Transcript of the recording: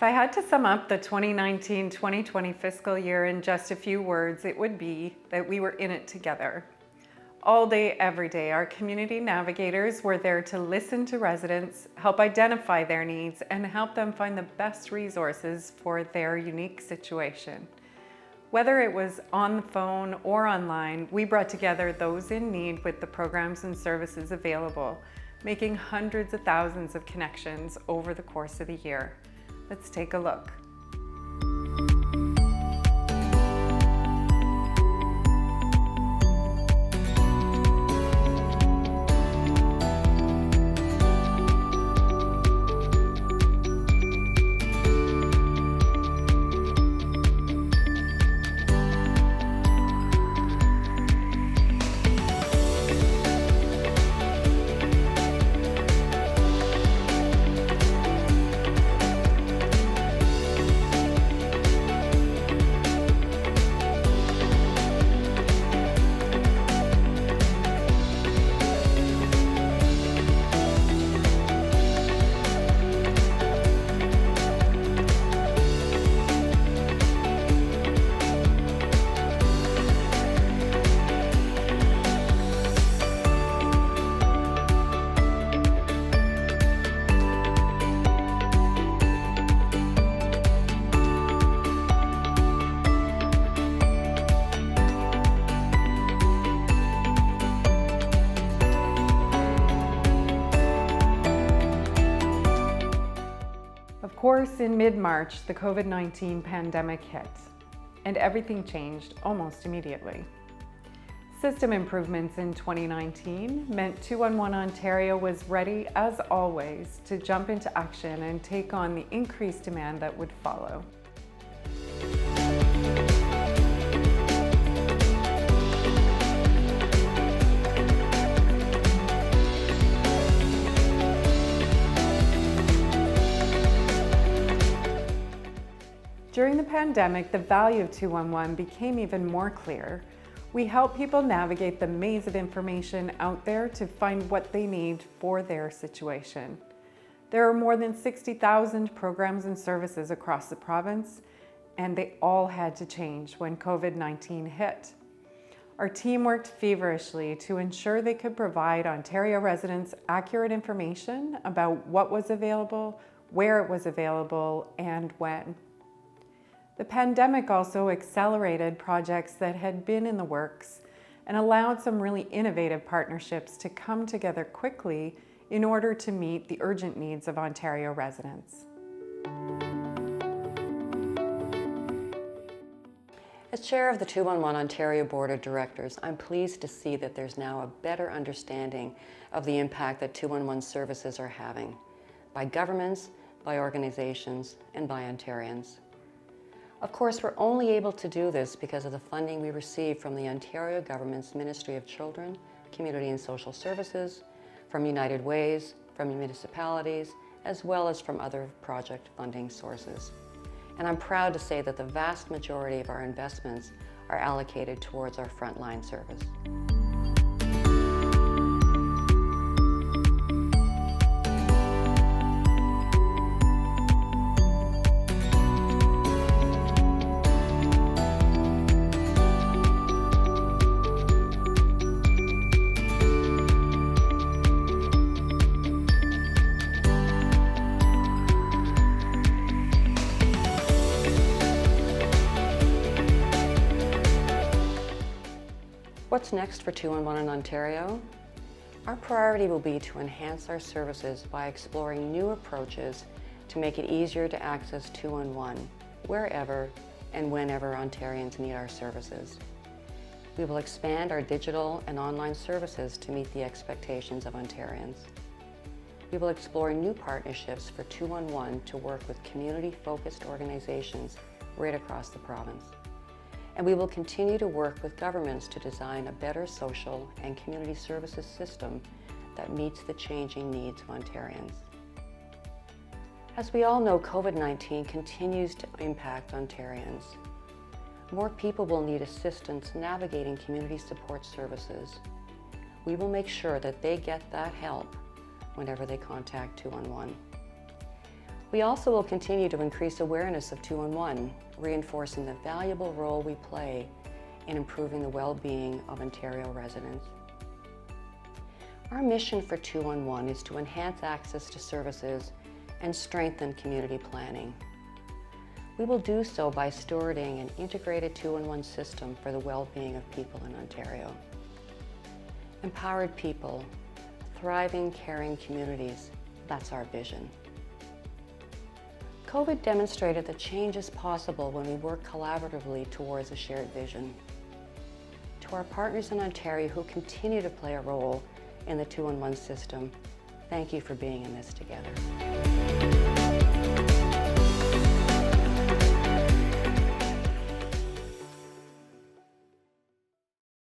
I had to sum up the 2019-2020 fiscal year in just a few words, it would be that we were in it together. All day, every day, our community navigators were there to listen to residents, help identify their needs, and help them find the best resources for their unique situation. Whether it was on the phone or online, we brought together those in need with the programs and services available, making hundreds of thousands of connections over the course of the year. Let's take a look. Of course, in mid-March, the COVID-19 pandemic hit, and everything changed almost immediately. System improvements in 2019 meant 211 Ontario was ready, as always, to jump into action and take on the increased demand that would follow. During the pandemic, the value of 211 became even more clear. We help people navigate the maze of information out there to find what they need for their situation. There are more than 60,000 programs and services across the province, and they all had to change when COVID-19 hit. Our team worked feverishly to ensure they could provide Ontario residents accurate information about what was available, where it was available, and when. The pandemic also accelerated projects that had been in the works and allowed some really innovative partnerships to come together quickly in order to meet the urgent needs of Ontario residents. As chair of the 211 Ontario Board of Directors, I'm pleased to see that there's now a better understanding of the impact that 211 services are having by governments, by organizations, and by Ontarians. Of course, we're only able to do this because of the funding we receive from the Ontario Government's Ministry of Children, Community and Social Services, from United Ways, from municipalities, as well as from other project funding sources. And I'm proud to say that the vast majority of our investments are allocated towards our frontline service. What's next for 211 in Ontario? Our priority will be to enhance our services by exploring new approaches to make it easier to access 211 wherever and whenever Ontarians need our services. We will expand our digital and online services to meet the expectations of Ontarians. We will explore new partnerships for 211 to work with community-focused organizations right across the province. And we will continue to work with governments to design a better social and community services system that meets the changing needs of Ontarians. As we all know, COVID-19 continues to impact Ontarians. More people will need assistance navigating community support services. We will make sure that they get that help whenever they contact 211. We also will continue to increase awareness of 211, reinforcing the valuable role we play in improving the well-being of Ontario residents. Our mission for 211 is to enhance access to services and strengthen community planning. We will do so by stewarding an integrated 211 system for the well-being of people in Ontario. Empowered people, thriving, caring communities, that's our vision. COVID demonstrated that change is possible when we work collaboratively towards a shared vision. To our partners in Ontario who continue to play a role in the 211 system, thank you for being in this together.